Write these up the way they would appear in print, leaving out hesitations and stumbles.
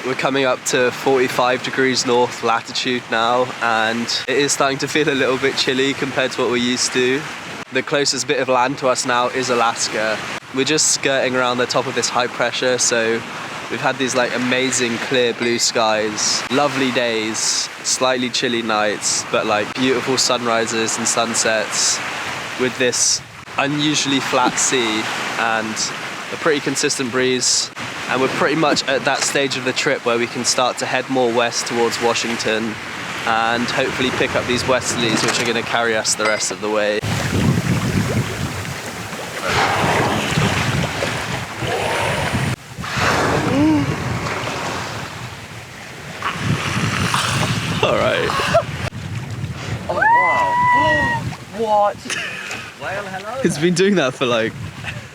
We're coming up to 45 degrees north latitude now, and it is starting to feel a little bit chilly compared to what we're used to. The closest bit of land to us now is Alaska. We're just skirting around the top of this high pressure, so we've had these like amazing clear blue skies, lovely days, slightly chilly nights, but like beautiful sunrises and sunsets with this unusually flat sea and a pretty consistent breeze. And we're pretty much at that stage of the trip where we can start to head more west towards Washington and hopefully pick up these westerlies, which are going to carry us the rest of the way. All right. Oh wow! What? Well, hello. It's been doing that for like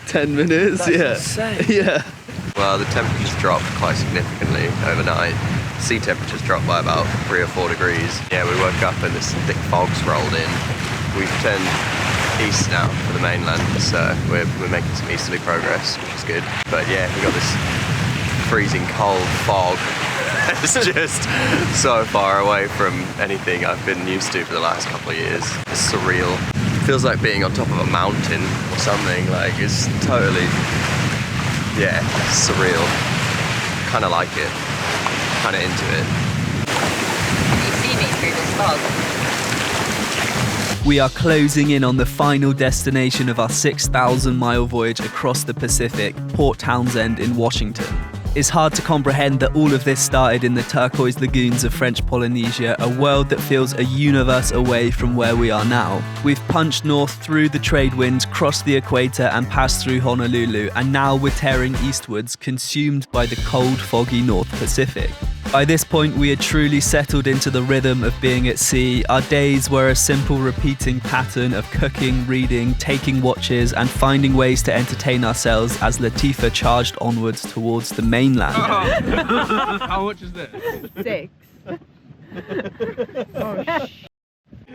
10 minutes. That's yeah. insane. Yeah. Well, the temperatures dropped quite significantly overnight. Sea temperatures dropped by about 3 or 4 degrees. Yeah, we woke up and this thick fog's rolled in. We've turned east now for the mainland, so we're making some easterly progress, which is good. But yeah, we got this freezing cold fog. It's just so far away from anything I've been used to for the last couple of years. It's surreal. It feels like being on top of a mountain or something. Like, it's totally, yeah, surreal. Kind of like it. Kind of into it. Can you see me through this fog? We are closing in on the final destination of our 6,000-mile voyage across the Pacific, Port Townsend in Washington. It's hard to comprehend that all of this started in the turquoise lagoons of French Polynesia, a world that feels a universe away from where we are now. We've punched north through the trade winds, crossed the equator and passed through Honolulu, and now we're tearing eastwards, consumed by the cold, foggy North Pacific. By this point, we had truly settled into the rhythm of being at sea. Our days were a simple repeating pattern of cooking, reading, taking watches, and finding ways to entertain ourselves as Latifa charged onwards towards the mainland. How much is this? 6. Oh,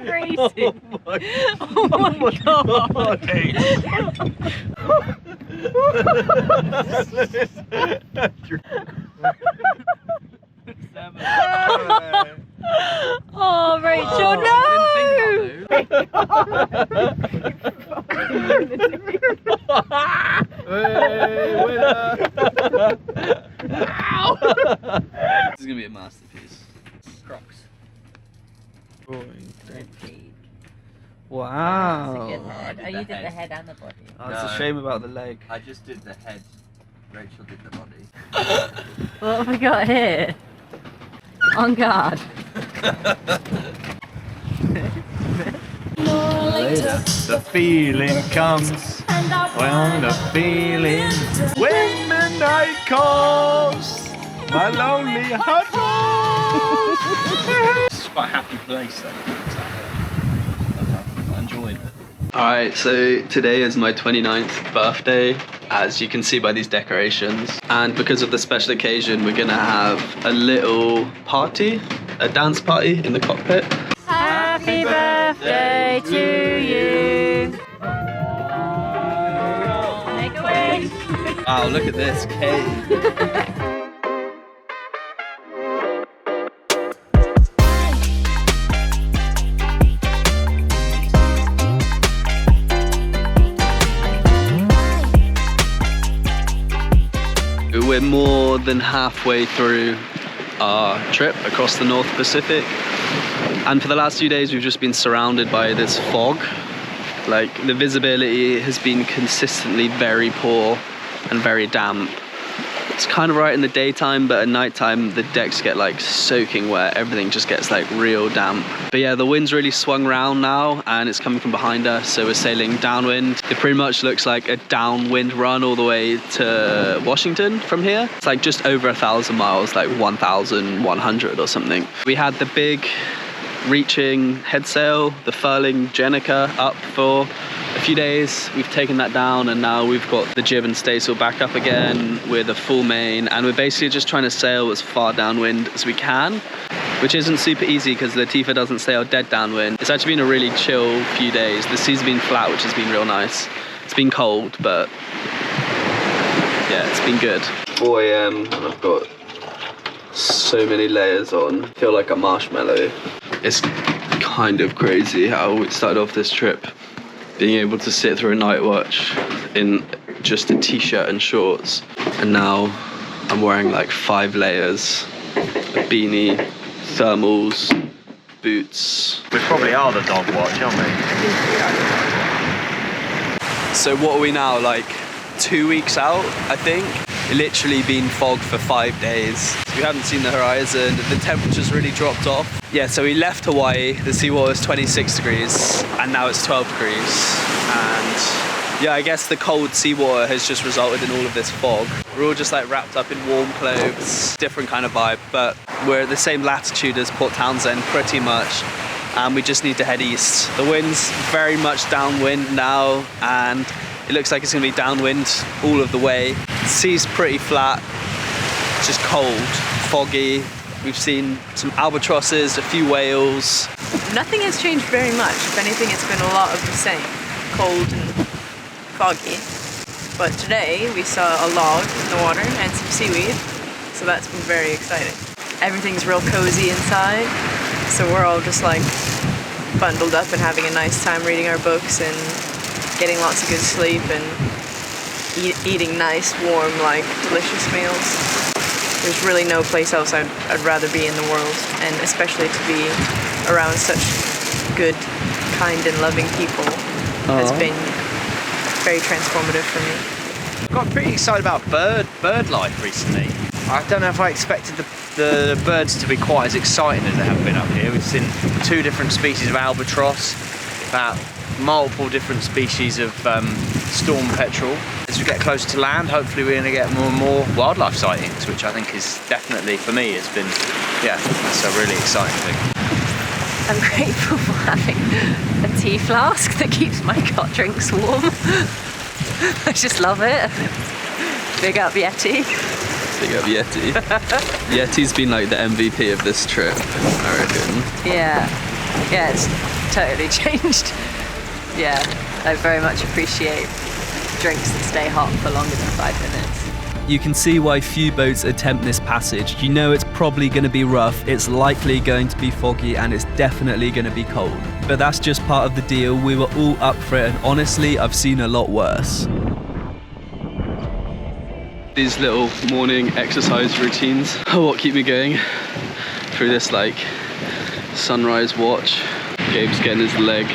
crazy. Oh my god. 8. Oh, Rachel, no! This is gonna be a masterpiece. Crocs. Wow. Good head. Oh, you did the head and the body. Oh, it's a No. shame about the leg. I just did the head. Rachel did the body. What have we got here? On guard. The feeling comes when the feeling when midnight calls my lonely heart goes. It's quite a happy place though. I'm enjoying it. Alright, so today is my 29th birthday, as you can see by these decorations. And because of the special occasion, we're gonna have a little party, a dance party in the cockpit. Happy birthday to you. Make a wish. Wow, look at this cake. We're more than halfway through our trip across the North Pacific, and for the last few days we've just been surrounded by this fog. Like, the visibility has been consistently very poor and very damp. It's kind of right in the daytime, but at nighttime the decks get like soaking wet, everything just gets like real damp. But yeah, the wind's really swung round now and it's coming from behind us, so we're sailing downwind. It pretty much looks like a downwind run all the way to Washington from here. It's like just over 1,000 miles, like 1,100 or something. We had the big reaching head sail, the furling Jenica, up for a few days. We've taken that down and now we've got the jib and staysail back up again with a full main, and we're basically just trying to sail as far downwind as we can, which isn't super easy because Latifa doesn't sail dead downwind. It's actually been a really chill few days. The sea's been flat, which has been real nice. It's been cold, but yeah, it's been good. 4 AM and I've got so many layers on. I feel like a marshmallow. It's kind of crazy how we started off this trip being able to sit through a night watch in just a t-shirt and shorts, and now I'm wearing like 5 layers, a beanie, thermals, boots. We probably are the dog watch, aren't we? So what are we now, like 2 weeks out, I think? Literally been fog for 5 days. So we haven't seen the horizon, the temperature's really dropped off. Yeah, so we left Hawaii, the seawater was 26 degrees, and now it's 12 degrees. And yeah, I guess the cold seawater has just resulted in all of this fog. We're all just like wrapped up in warm clothes, different kind of vibe, but we're at the same latitude as Port Townsend pretty much, and we just need to head east. The wind's very much downwind now, and it looks like it's gonna be downwind all of the way. The sea's pretty flat, just cold, foggy. We've seen some albatrosses, a few whales. Nothing has changed very much. If anything, it's been a lot of the same. Cold and foggy. But today we saw a log in the water and some seaweed, so that's been very exciting. Everything's real cozy inside, so we're all just like bundled up and having a nice time reading our books and getting lots of good sleep and eating nice, warm, like delicious meals. There's really no place else I'd rather be in the world, and especially to be around such good, kind and loving people has been very transformative for me. Got pretty excited about bird life recently. I don't know if I expected the birds to be quite as exciting as they have been up here. We've seen 2 different species of albatross, about multiple different species of storm petrel. As we get closer to land, hopefully we're going to get more and more wildlife sightings, which I think is definitely, for me, has been, yeah, that's a really exciting thing. I'm grateful for having a tea flask that keeps my hot drinks warm. I just love it. Big up Yeti. Big up Yeti. Yeti's been like the MVP of this trip, I reckon. Yeah, it's totally changed. Yeah, I very much appreciate drinks that stay hot for longer than 5 minutes. You can see why few boats attempt this passage. You know it's probably going to be rough, it's likely going to be foggy, and it's definitely going to be cold. But that's just part of the deal. We were all up for it, and honestly, I've seen a lot worse. These little morning exercise routines are what keep me going through this like sunrise watch. Gabe's getting his leg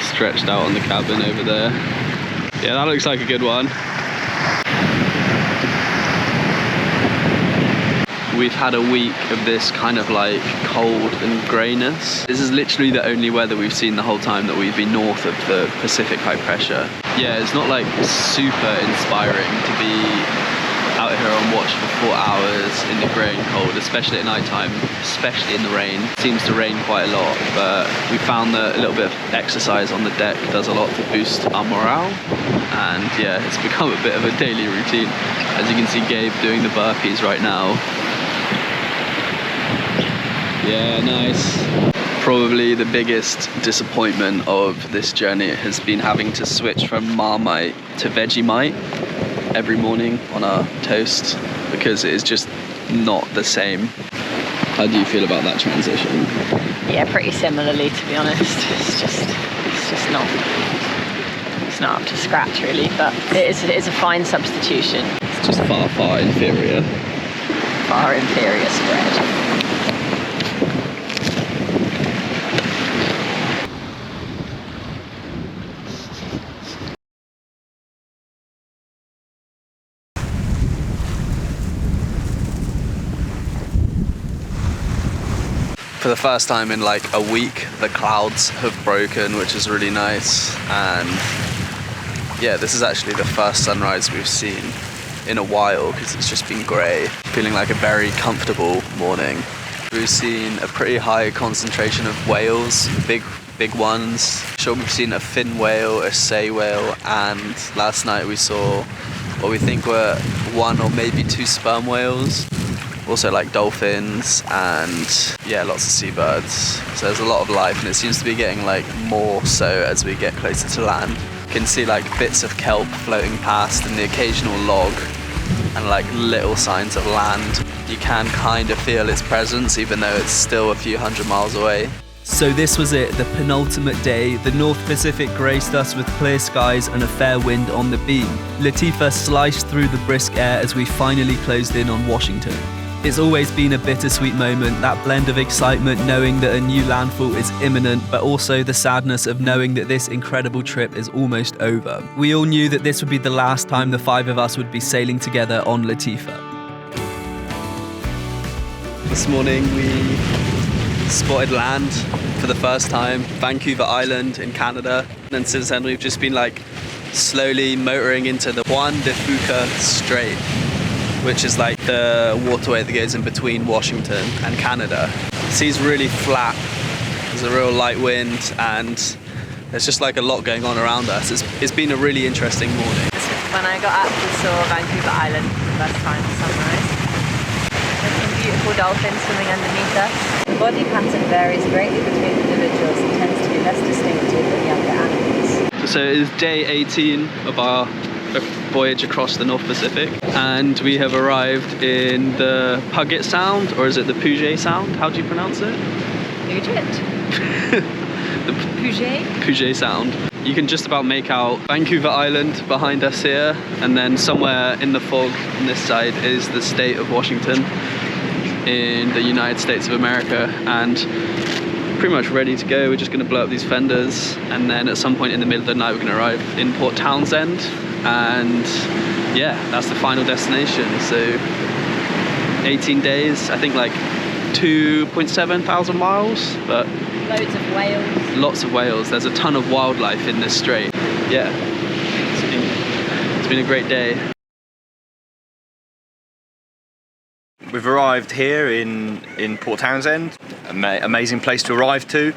stretched out on the cabin over there. Yeah, that looks like a good one. We've had a week of this kind of like cold and greyness. This is literally the only weather we've seen the whole time that we've been north of the Pacific high pressure. Yeah, it's not like super inspiring to be out here on watch for 4 hours in the grey and cold, especially at night time, especially in the rain. It seems to rain quite a lot, but we found that a little bit of exercise on the deck does a lot to boost our morale, and yeah, it's become a bit of a daily routine. As you can see Gabe doing the burpees right now. Yeah, nice. Probably the biggest disappointment of this journey has been having to switch from Marmite to Vegemite every morning on our toast, because it is just not the same. How do you feel about that transition? Yeah, pretty similarly, to be honest. It's just not up to scratch really, but it is a fine substitution. It's just far inferior. Far inferior spread. For the first time in like a week, the clouds have broken, which is really nice. And yeah, this is actually the first sunrise we've seen in a while, because it's just been grey. Feeling like a very comfortable morning. We've seen a pretty high concentration of whales, big ones. Sure, we've seen a fin whale, a sei whale, and last night we saw what we think were 1 or maybe 2 sperm whales. Also like dolphins and yeah, lots of seabirds. So there's a lot of life, and it seems to be getting like more so as we get closer to land. You can see like bits of kelp floating past and the occasional log. and like little signs of land. You can kind of feel its presence even though it's still a few hundred miles away. So this was it, the penultimate day. The North Pacific graced us with clear skies and a fair wind on the beam. Latifa sliced through the brisk air as we finally closed in on Washington. It's always been a bittersweet moment, that blend of excitement knowing that a new landfall is imminent, but also the sadness of knowing that this incredible trip is almost over. We all knew that this would be the last time the 5 of us would be sailing together on Latifa. This morning we spotted land for the first time, Vancouver Island in Canada, and since then we've just been like slowly motoring into the Juan de Fuca Strait, which is like the waterway that goes in between Washington and Canada. The sea's really flat, there's a real light wind, and there's just like a lot going on around us. It's been a really interesting morning. When I got up, we saw Vancouver Island for the first time at sunrise. There's some beautiful dolphins swimming underneath us. The body pattern varies greatly between individuals and tends to be less distinctive than younger animals. So it is day 18 of our voyage across the North Pacific, and we have arrived in the Puget Sound, or is it the Puget Sound? How do you pronounce it? Puget? The Puget? Puget Sound. You can just about make out Vancouver Island behind us here, and then somewhere in the fog on this side is the state of Washington in the United States of America, and pretty much ready to go. We're just going to blow up these fenders, and then at some point in the middle of the night we're going to arrive in Port Townsend, and yeah, that's the final destination. So 18 days, I think like 2.7 thousand miles, but Loads of whales. lots of whales. There's a ton of wildlife in this strait. Yeah, it's been a great day. We've arrived here in Port Townsend, amazing place to arrive to.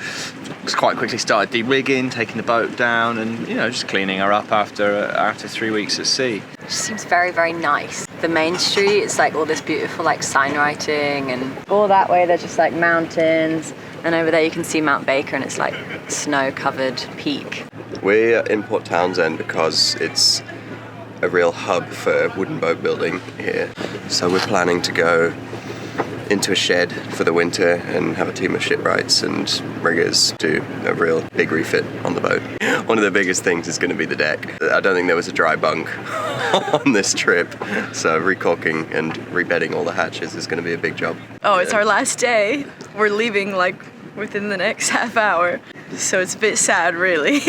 Quite quickly started de-rigging, taking the boat down, and just cleaning her up after 3 weeks at sea. It seems very, very nice. The main street, it's like all this beautiful like sign writing, and all that way they're just like mountains, and over there you can see Mount Baker and it's like snow-covered peak. We're in Port Townsend because it's a real hub for wooden boat building here. So we're planning to go into a shed for the winter and have a team of shipwrights and riggers do a real big refit on the boat. One of the biggest things is going to be the deck. I don't think there was a dry bunk on this trip, so recaulking and rebedding all the hatches is going to be a big job. Oh, it's our last day. We're leaving like within the next half hour. So it's a bit sad, really.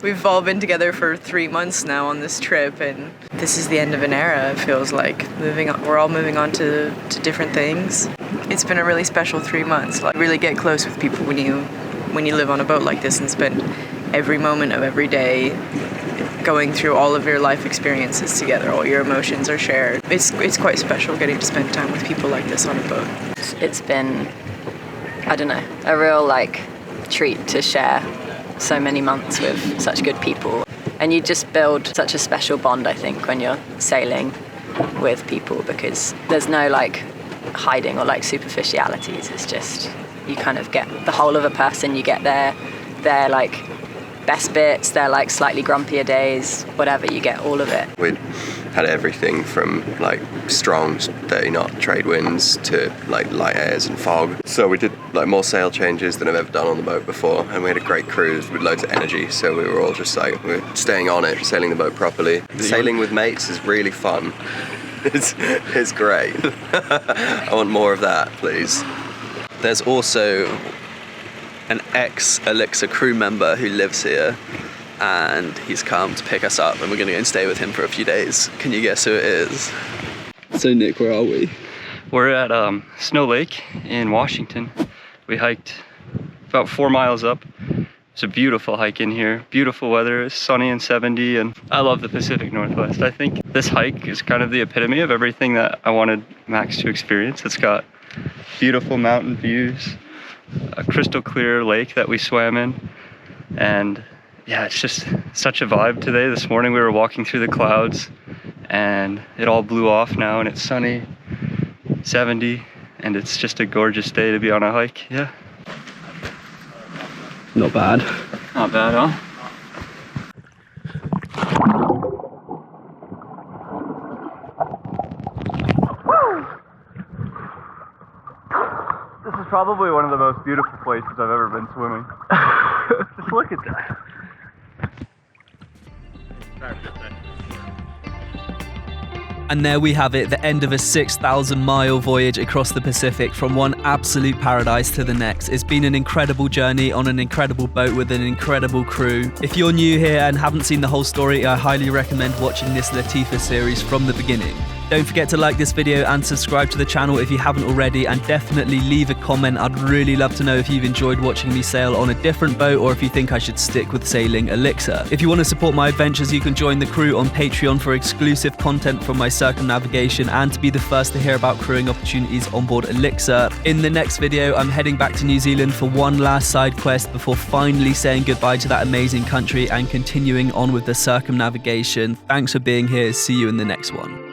We've all been together for 3 months now on this trip, and this is the end of an era, it feels like. We're all moving on to different things. It's been a really special 3 months. Like, really get close with people when you live on a boat like this and spend every moment of every day going through all of your life experiences together. All your emotions are shared. It's quite special getting to spend time with people like this on a boat. It's been, I don't know, a real like treat to share so many months with such good people, and you just build such a special bond, I think, when you're sailing with people, because there's no like hiding or like superficialities. It's just you kind of get the whole of a person. You get their like best bits, their like slightly grumpier days, whatever, you get all of it. We had everything from like strong 30-knot trade winds to like light airs and fog. So we did like more sail changes than I've ever done on the boat before, and we had a great cruise with loads of energy. So we were all just like, we're staying on it, sailing the boat properly. Sailing with mates is really fun. It's great. I want more of that, please. There's also an ex-Elixir crew member who lives here, and he's come to pick us up, and we're going to go and stay with him for a few days. Can you guess who it is? So Nick, where are we? We're at Snow Lake in Washington. We hiked about 4 miles up. It's a beautiful hike in here. Beautiful weather, it's sunny and 70, and I love the Pacific Northwest. I think this hike is kind of the epitome of everything that I wanted Max to experience. It's got beautiful mountain views, a crystal clear lake that we swam in, and yeah, it's just such a vibe today. This morning we were walking through the clouds and it all blew off now, and it's sunny, 70, and it's just a gorgeous day to be on a hike. Yeah. Not bad. Not bad, huh? This is probably one of the most beautiful places I've ever been swimming. Just look at that. And there we have it, the end of a 6,000-mile voyage across the Pacific from one absolute paradise to the next. It's been an incredible journey on an incredible boat with an incredible crew. If you're new here and haven't seen the whole story, I highly recommend watching this Latifa series from the beginning. Don't forget to like this video and subscribe to the channel if you haven't already, and definitely leave a comment. I'd really love to know if you've enjoyed watching me sail on a different boat or if you think I should stick with sailing Elixir. If you want to support my adventures, you can join the crew on Patreon for exclusive content from my circumnavigation and to be the first to hear about crewing opportunities on board Elixir. In the next video, I'm heading back to New Zealand for one last side quest before finally saying goodbye to that amazing country and continuing on with the circumnavigation. Thanks for being here. See you in the next one.